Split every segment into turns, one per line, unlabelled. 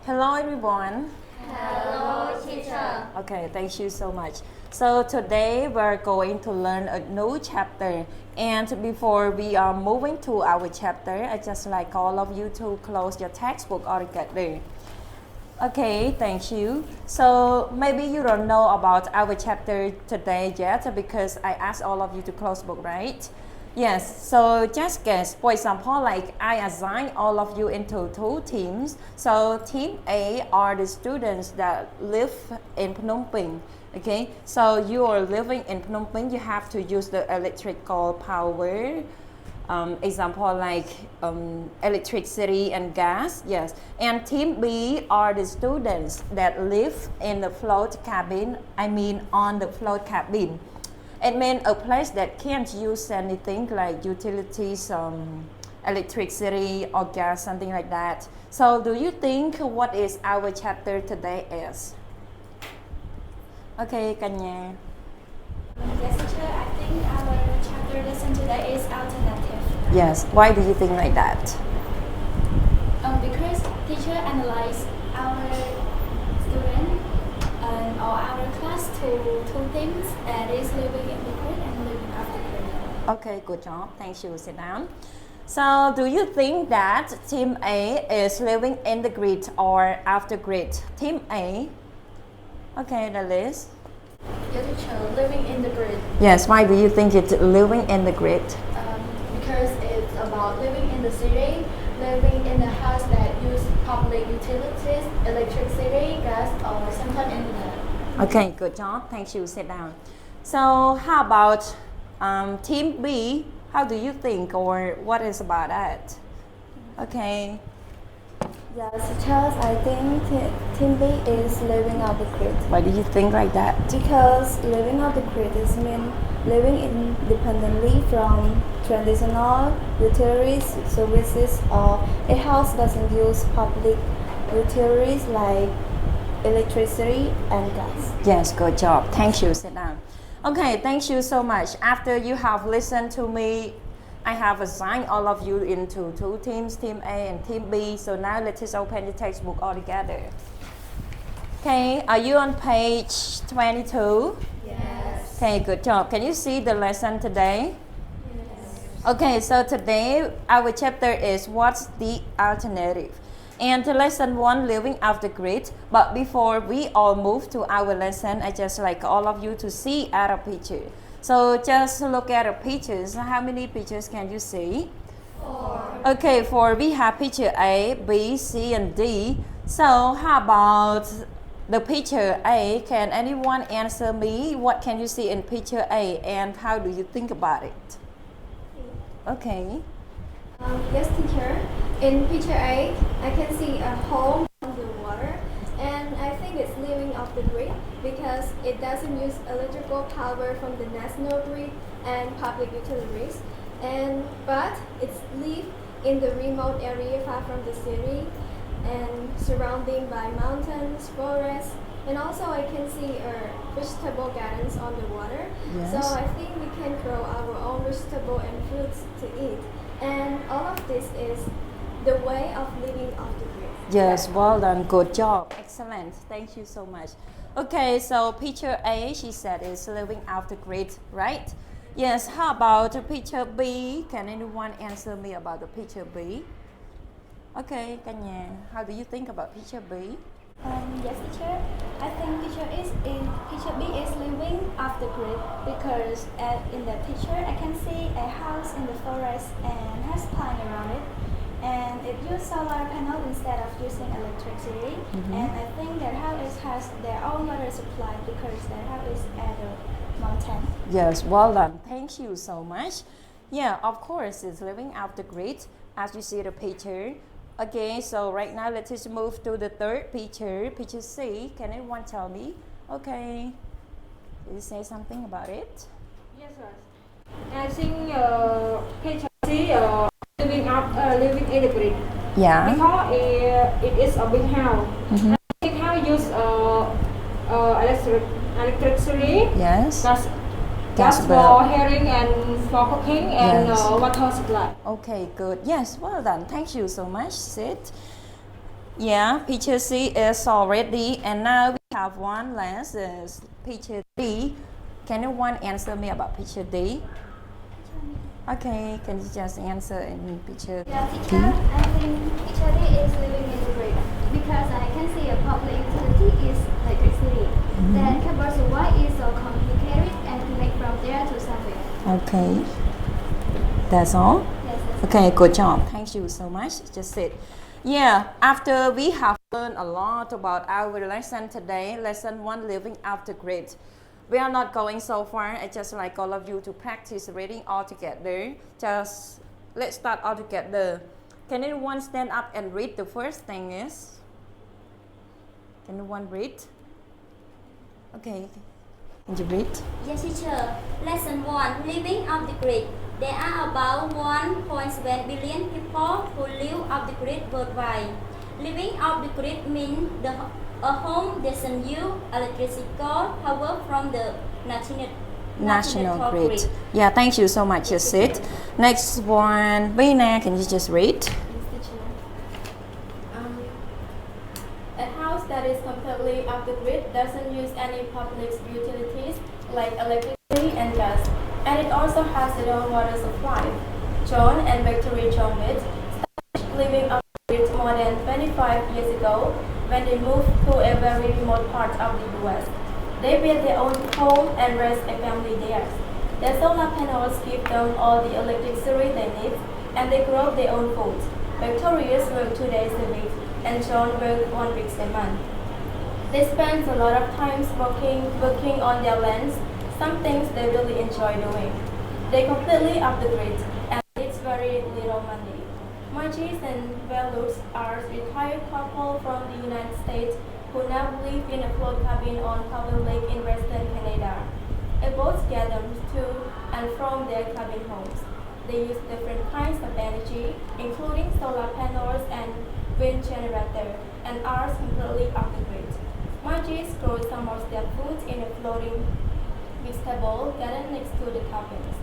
Hello everyone.
Hello, teacher.
Okay, thank you so much. So today we're going to learn a new chapter. And before we are moving to our chapter, I just like all of you to close your textbook altogether. Okay, thank you. So maybe you don't know about our chapter today yet because I asked all of you to close book, right? Yes, so just guess. For example, like I assign all of you into two teams. So team A are the students that live in Phnom Penh. Okay, so you are living in Phnom Penh, you have to use the electrical power. Example like electricity and gas, yes. And team B are the students that live in the float cabin, on the float cabin. It means a place that can't use anything like utilities, electricity or gas, something like that. So do you think what is our chapter today is? Okay, Kanya.
Yes, teacher. I think our chapter lesson today is alternative.
Yes, why do you think like that?
Because teacher analyze our student and or our class to two things, that is living in the grid and living off the grid.
Okay, good job. Thank you. Sit down. So, do you think that Team A is living in the grid or after grid? Team A. Okay, the list.
Yes, teacher. Living in the grid.
Yes, why do you think it's living in the grid?
Because it's about living in the city, living in a house that use public utilities, electricity, gas, or sometimes internet.
Okay, good job. Thank you. Sit down. So, how about Team B? How do you think, or what is about that? Okay.
Yes, because I think Team B is living off the grid.
Why do you think like that?
Because living off the grid is mean living independently from traditional utilities services, or a house doesn't use public utilities like electricity and gas.
Yes, good job. Thank you. Sit down. Okay, thank you so much. After you have listened to me, I have assigned all of you into two teams, Team A and Team B. So now let us open the textbook all together. Okay, are you on page 22?
Yes.
Okay, good job. Can you see the lesson today?
Yes.
Okay, so today our chapter is what's the alternative? And the lesson 1, living off the grid. But before we all move to our lesson, I just like all of you to see at a picture. So just look at the pictures. How many pictures can you see?
4.
Okay, for we have picture A, B, C, and D. So how about the picture A? Can anyone answer me? What can you see in picture A and how do you think about it? Okay.
Yes, teacher. In picture A, I can see a home on the water, and I think it's living off the grid because it doesn't use electrical power from the national grid and public utilities, but it's live in the remote area far from the city and surrounded by mountains, forests, and also I can see vegetable gardens on the water.
Yes.
So I think we can grow our own vegetable and fruits to eat. And all of this is the way of living off the grid.
Yes, well done. Good job. Excellent. Thank you so much. Okay, so picture A, she said, is living off the grid, right? Yes, how about picture B? Can anyone answer me about the picture B? Okay, Kanya, how do you think about picture B?
Yes, teacher. I think picture B is living off the grid because in the picture I can see a house in the forest and has plant around it, and it uses solar panel instead of using electricity. And I think their house has their own water supply because their house is at a mountain.
Yes, well done. Thank you so much. Yeah, of course, it's living off the grid as you see the picture. Okay, so right now let us move to the third picture, picture C. Can anyone tell me? Okay, can you say something about it?
Yes, sir. I think picture C living in the grid.
Yeah.
Because it is a big house. Big house use electricity.
Yes.
Gas for heating and for cooking and
Yes.
water supply.
Okay, good. Yes, well done. Thank you so much, Sid. Yeah, picture C is already, and now we have one less, is picture D. Can anyone answer me about picture D? Okay, can you just answer in picture
Yeah,
D?
teacher, I think picture D is living in the grid because I can see a public utility is electricity. Then cable wire is so complicated and connect from there to somewhere.
Okay, that's all?
Yes, yes.
Okay, good job. Thank you so much. Just sit. Yeah, after we have learned a lot about our lesson today, lesson 1, living off the grid. We are not going so far. I just like all of you to practice reading all together. Just let's start all together. Can anyone stand up and read the first thing is? Can anyone read? Okay. Can you read?
Yes, teacher. Lesson 1. Living off the grid. There are about 1.7 billion people who live off the grid worldwide. Living off the grid means a home doesn't use electrical power from the national
grid. Yeah, thank you so much, Yasit. Next one, Vina, can you just read?
A house that is completely off the grid doesn't use any public utilities like electricity and gas, and it also has its own water supply. John and Victoria Jones started living off the grid more than 25 years ago when they moved to a very remote part of the US. They built their own home and raised a family there. Their solar panels give them all the electricity they need, and they grow their own food. Victoria's work 2 days a week, and John worked 1 week a month. They spend a lot of time working on their lands, some things they really enjoy doing. They completely off the grid, and it's very little money. Margie's and Veluts are a retired couple from the United States who now live in a float cabin on Powell Lake in Western Canada. A boat gets them to and from their cabin homes. They use different kinds of energy, including solar panels and wind generator, and are completely off the grid. Margie grows some of their food in a floating vegetable garden next to the cabins.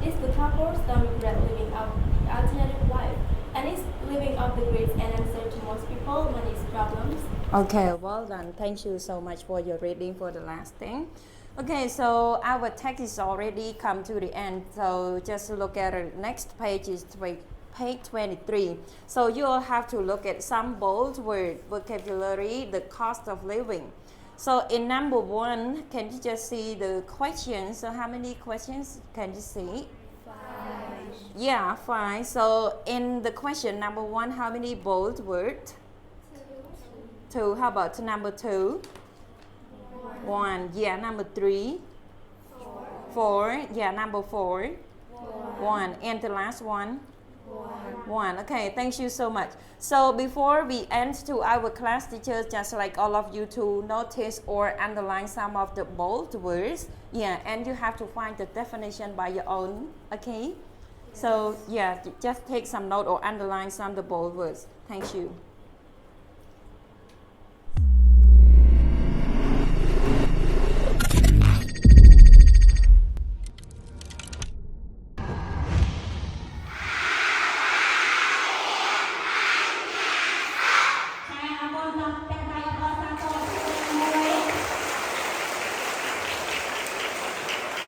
These two couples don't regret living out the alternative life, and is living off the grid an answer to most people money's problems.
Okay, well done. Thank you so much for your reading for the last thing. Okay, so our text is already come to the end. So just look at the next page is page 23. So you all have to look at some bold word vocabulary, the cost of living. So in number 1, can you just see the questions? So how many questions can you see?
5.
Yeah, 5. So in the question number 1, how many bold words? 2. How about number 2? 1. Yeah, number 3? 4. Yeah, number 4? 1. And the last one? 1. Okay, thank you so much. So before we end to our class, teachers just like all of you to notice or underline some of the bold words. Yeah, and you have to find the definition by your own. Okay? So yeah, just take some note or underline some of the bold words. Thank you.